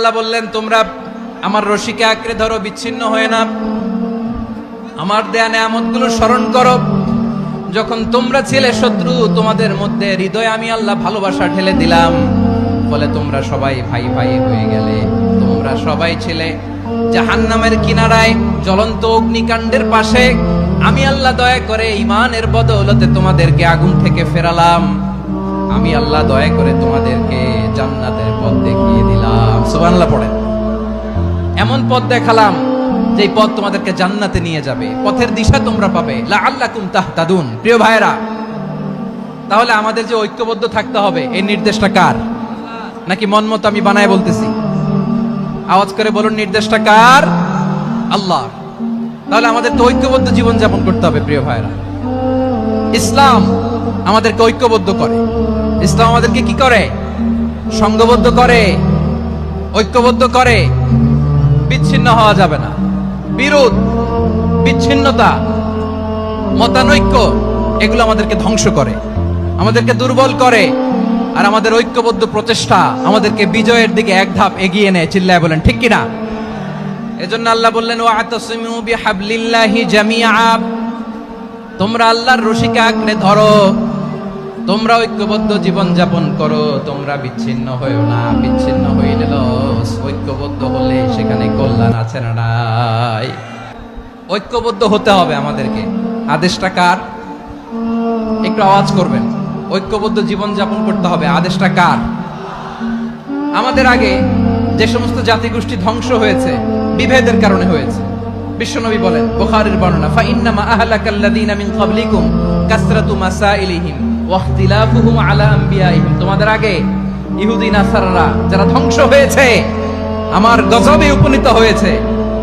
আল্লাহ বললেন তোমরা আমার রশিকে আঁকড়ে ধরো, বিচ্ছিন্ন হয়ে না, আমার দেয়া নেয়ামতগুলো স্মরণ করো। যখন তোমরা ছিলে শত্রু, তোমাদের মধ্যে হৃদয়ে আমি আল্লাহ ভালোবাসা ঢেলে দিলাম, ফলে তোমরা সবাই ভাই ভাই হয়ে গেলে। তোমরা সবাই ছিলে জাহান্নামের কিনারায়, জ্বলন্ত অগ্নিকাণ্ডের পাশে। আমি আল্লাহ দয়া করে ঈমানের বদৌলতে তোমাদেরকে আগুন থেকে ফেরালাম। আমি আল্লাহ দয়া করে তোমাদেরকে জান্নাতের পথ দেখিয়ে দিলাম। সুবহানাল্লাহ পড়েন। এমন পথ দেখালাম যে পথ তোমাদেরকে জান্নাতে নিয়ে যাবে, পথের দিশা তোমরা পাবে। লাআল্লাকুম তাহতাদুন। প্রিয় ভাইরা, তাহলে আমাদের যে ঐক্যবদ্ধ থাকতে হবে, এই নির্দেশটা কার? নাকি মন মতো আমি বানায় বলতেছি? আওয়াজ করে বলুন, নির্দেশটা কার? আল্লাহ। তাহলে আমাদের তো ঐক্যবদ্ধ জীবন যাপন করতে হবে। প্রিয় ভাইরা, ইসলাম আমাদেরকে ঐক্যবদ্ধ করে। ইসলাম আমাদেরকে কি করে? সংঘবদ্ধ করে, ঐক্যবদ্ধ করে। বিচ্ছিন্ন হওয়া যাবে না। বিরোধ, বিচ্ছিন্নতা, মতানৈক্য, এগুলো আমাদেরকে ধ্বংস করে, আমাদেরকে দুর্বল করে। আর আমাদের ঐক্যবদ্ধ প্রচেষ্টা আমাদেরকে বিজয়ের দিকে এক ধাপ এগিয়ে নেয়। চিল্লায় বলেন ঠিক কিনা? এজন্য আল্লাহ বললেন, ওয়াতাসিমু বিহাবলিল্লাহি জামিআ। তোমরা আল্লাহর রশিকে আঁকড়ে ধরো, তোমরা ঐক্যবদ্ধ জীবন যাপন করো, তোমরা বিচ্ছিন্ন হইও না। বিচ্ছিন্ন হইলে লস, ঐক্যবদ্ধ হলে সেখানে কল্যাণ আছে না নাই? ঐক্যবদ্ধ হতে হবে আমাদেরকে। আদেশটা কার? একটু আওয়াজ করবেন। ঐক্যবদ্ধ জীবন যাপন করতে হবে, আদেশটা কার? আমাদের আগে যে সমস্ত জাতিগোষ্ঠী ধ্বংস হয়েছে, বিভেদের কারণে হয়েছে। বিশ্বনবী বলেন, বুখারীর বর্ণনা, ফাইন্নামা আহলাকাল্লাযীনা মিন ক্বাবলিকুম কাসরাতু মাসাইলিহিম ওয়া ইখতিলাফুহুম আলা আম্বিয়াইহিম। তোমাদের আগে ইহুদি নাসারারা যারা ধ্বংস হয়েছে, আমার গজবে উপনীত হয়েছে,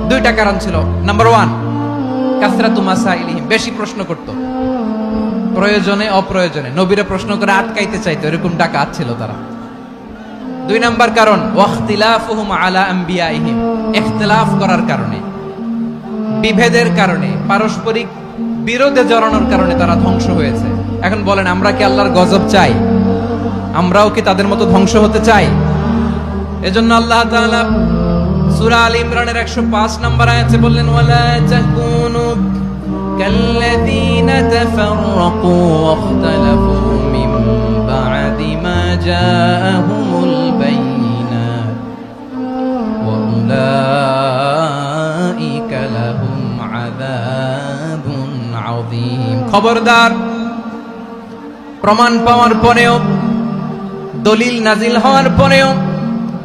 দুইটা কারণ ছিল। নাম্বার 1, কাসরাতু মাসাইলিহিম, বেশি প্রশ্ন করত, প্রয়োজনে অপ্রয়োজনে নবীরে প্রশ্ন করে আটকাইতে চাইতো, এরকম ডাকাত ছিল তারা। 2 নাম্বার কারণ, ওয়া ইখতিলাফুহুম আলা আম্বিয়াইহিম, ইখতিলাফ করার কারণে, বিভেদের কারণে, পারস্পরিক বিরোধে জড়ানোর কারণে তারা ধ্বংস হয়েছে। এখন বলেন, আমরা কি আল্লাহর গজব চাই? আমরাও কি তাদের মতো ধ্বংস হতে চাই? এজন্য আল্লাহ তাআলা সূরা আল ইমরানের 105 নম্বর আয়াতে বললেন, ওয়ালা তাকুনু কাল্লাযীনা তাফাররাকু ওয়া ইখতালাফু মিন বা'দি মা জাআহুমুল বায়িনাত ওয়া উলাইকা লাহুম আযাবুন আযীম। খবরদার, প্রমাণ পাওয়ার পরেও, দলিল নাজিল হওয়ার পরেও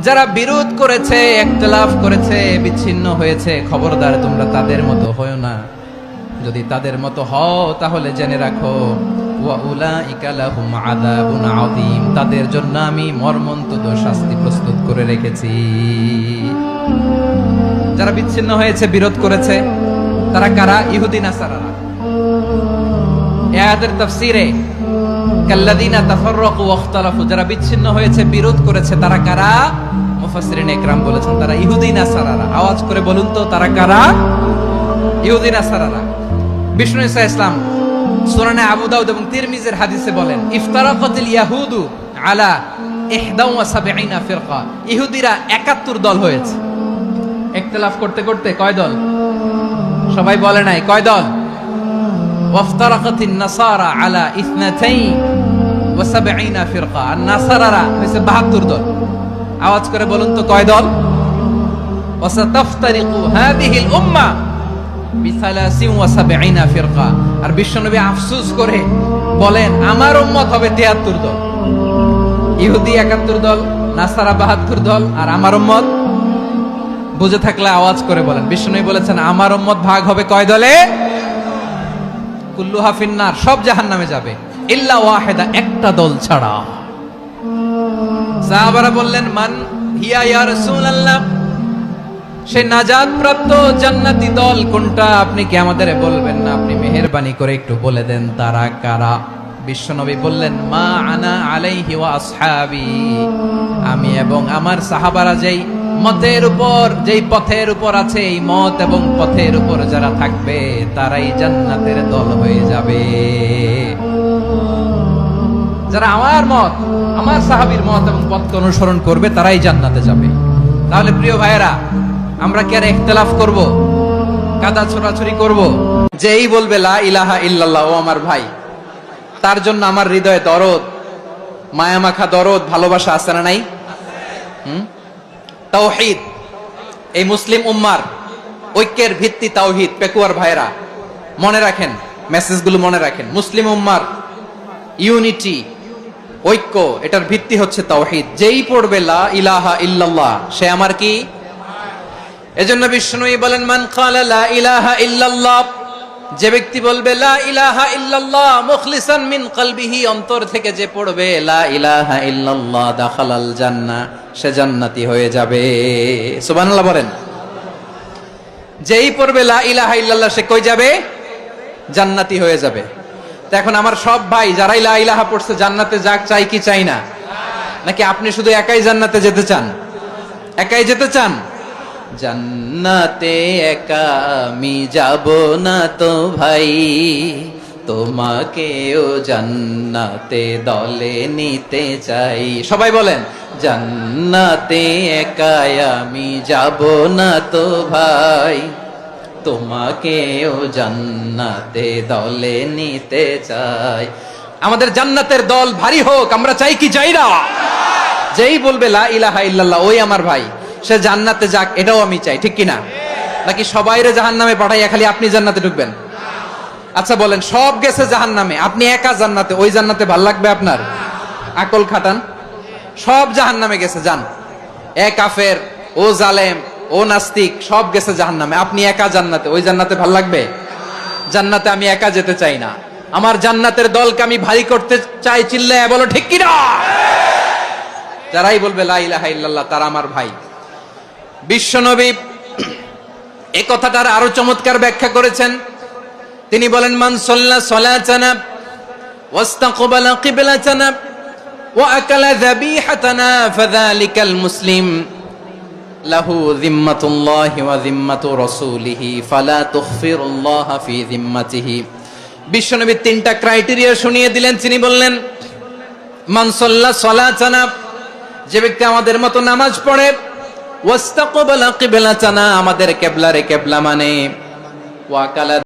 যারা বিরোধ করেছে, ইখতিলাফ করেছে, বিচ্ছিন্ন হয়েছে, খবরদার তোমরা তাদের মতো হয়ো না। যদি তাদের মতো হও তাহলে জেনে রাখো, ওয়া উলাইকা লাহুম আযাবুন আযীম, তাদের জন্য আমি মর্মন্তুদ শাস্তি প্রস্তুত করে রেখেছি। যারা বিচ্ছিন্ন হয়েছে, বিরোধ করেছে, তারা কারা? ইহুদি নাসারারা। এই আয়াতের তাফসীরে কাল্লাযীনা তাফাররাকু ওয়া ইখতালাফু, যারা বিচ্ছিন্ন হয়েছে, বিরোধ করেছে, তারা কারা? মুফাসসিরিন ইকরাম বলেছেন তারা ইহুদি নাসারারা। আওয়াজ করে বলুন তো, তারা কারা? ইহুদি নাসারারা। বিষ্ণু ঈসা ইসলাম সুনানে আবু দাউদ এবং তিরমিজির হাদিসে বলেন, ইফতারাকাতিল ইয়াহুদু আলা 71 ফিরকা। ইহুদিরা 71 দল হয়েছে। ইখতিলাফ করতে করতে কয় দল? সবাই বলে নাই, কয় দল? ওয়াফতারাকাতিন নাসারা আলা 72 ফিরকা। আর নাসারারা হয়েছে 72 দল। আওয়াজ করে বলুন তো, কয় দল? ওয়াসাতাফতারিকু হাদিহিল উম্মাহ বি73 ফিরকা। আর বিশ্বনবী আফসোস করে বলেন, আমার উম্মত হবে 73 দল। ইহুদি 71 দল, নাসারা 72 দল, আর আমার উম্মত, বুঝে থাকলে আওয়াজ করে বলেন। বিশ্বনবী বলেছেন, আমার উম্মত ভাগ হবে কয় দলে? কুল্লুহা ফিন্নার, সব জাহান্নামে যাবে, ইল্লা ওয়াহিদা, একটা দল ছাড়া। সাহাবারা বললেন, মান হিয়া ইয়া রাসূলুল্লাহ, সে নাজাত প্রাপ্ত জান্নাতি দল কোনটা? আপনি কি আমাদের বলবেন না? আপনি মেহেরবানি করে একটু বলে দেন তারা কারা। বিশ্বনবী বললেন, মা আনা আলাইহি ওয়া আসহাবি, আমি এবং আমার সাহাবারা যেই মতের উপর, যেই পথের উপর আছে, এই মত এবং পথের উপর যারা থাকবে তারাই জান্নাতের দল হয়ে যাবে। যারা আমার মত, আমার সাহাবীর মত এবং পথকে অনুসরণ করবে, তারাই জান্নাতে যাবে। তাহলে প্রিয় ভাইয়েরা, আমরা কি আর ইখতিলাফ করব, কাদা ছোড়াছুরি করব? যেই বলবে লা ইলাহা ইল্লাল্লাহ, ও আমার ভাই, তার জন্য আমার হৃদয়ে দরদ, মায়া মাখা দরদ, ভালোবাসা আছে না নাই? তাওহীদ, এই মুসলিম উম্মার ঐক্যের ভিত্তি তাওহীদ। পেকুয়ার ভাইরা মনে রাখেন, মেসেজগুলো মনে রাখেন। মুসলিম উম্মার ইউনিটি, ঐক্য, এটার ভিত্তি হচ্ছে তাওহীদ। যেই পড়বে লা ইলাহা ইল্লাল্লাহ, সে আমার কি? এজন্য বিষ্ণুই বলেন, মান ক্বালা লা ইলাহা ইল্লাল্লাহ, যে ব্যক্তি বলবে লা ইলাহা ইল্লাল্লাহ মুখলিসান মিন কলবিহি, অন্তর থেকে যে পড়বে লা ইলাহা ইল্লাল্লাহ, দাখালাল জান্নাহ, সে জান্নাতি হয়ে যাবে। সুবহানাল্লাহ বলেন। যেই পড়বে লা ইলাহা ইল্লাল্লাহ, সে কই যাবে? জান্নাতি হয়ে যাবে। তো এখন আমার সব ভাই যারাই লা ইলাহা পড়ছে জান্নাতে যাক, চাই কি চাই না? নাকি আপনি শুধু একাই জান্নাতে যেতে চান? একাই যেতে চান? জান্নাতে একা আমি যাব না তো ভাই, তোমাকেও জান্নাতে দলে নিতে চাই। সবাই বলেন, জান্নাতে একা আমি যাব না তো ভাই, তোমাকেও জান্নাতে দলে নিতে চাই। আমাদের জান্নাতের দল ভারী হোক, আমরা চাই কি চাই না? যেই বলবে লা ইলাহা ইল্লাল্লাহ, ওই আমার ভাই, সে জান্নাতে যাক, এটাও আমি চাই, ঠিক কিনা? নাকি সবাইরে জাহান্নামে পাঠাইয়া খালি আপনি জান্নাতে ঢুকবেন? আচ্ছা বলেন, সব গেছে জাহান্নামে, আপনি একা জান্নাতে, ওই জান্নাতে ভাল লাগবে আপনার? আকল খাটান। সব জাহান্নামে গেছে, যান। এ কাফের, ও জালেম, ও নাস্তিক, সব গেছে জাহান্নামে, আপনি একা জান্নাতে, ওই জান্নাতে ভাল লাগবে? জান্নাতে আমি একা যেতে চাই না, আমার জান্নাতের দলকে আমি ভারী করতে চাই। চিল্লায় বলো ঠিক কিনা? যারাই বলবে লা ইলাহা ইল্লাল্লাহ, তারা আমার ভাই। বিশ্বনবী এই কথাটার আরো চমৎকার ব্যাখ্যা করেছেন। তিনি বলেন, মান সাল্লা সালাতানা ওয়াস্তাকবালা কিবলাতানা ওয়া আকালা যাবিহাতানা ফাযালিকাল মুসলিম লাহু যিম্মাতুল্লাহি ওয়া যিম্মাতু রাসূলিহি ফালা তুগফিরুল্লাহ ফি যিম্মাতিহি। বিশ্বনবী তিনটা ক্রাইটেরিয়া শুনিয়ে দিলেন। তিনি বললেন, মান সাল্লা সালাতানা, যে ব্যক্তি আমাদের মতো নামাজ পড়ে, ওয়াস্তাকবালা কিবলাতানা, আমাদের কিবলারে কিবলা মানে, ওয়া আকালা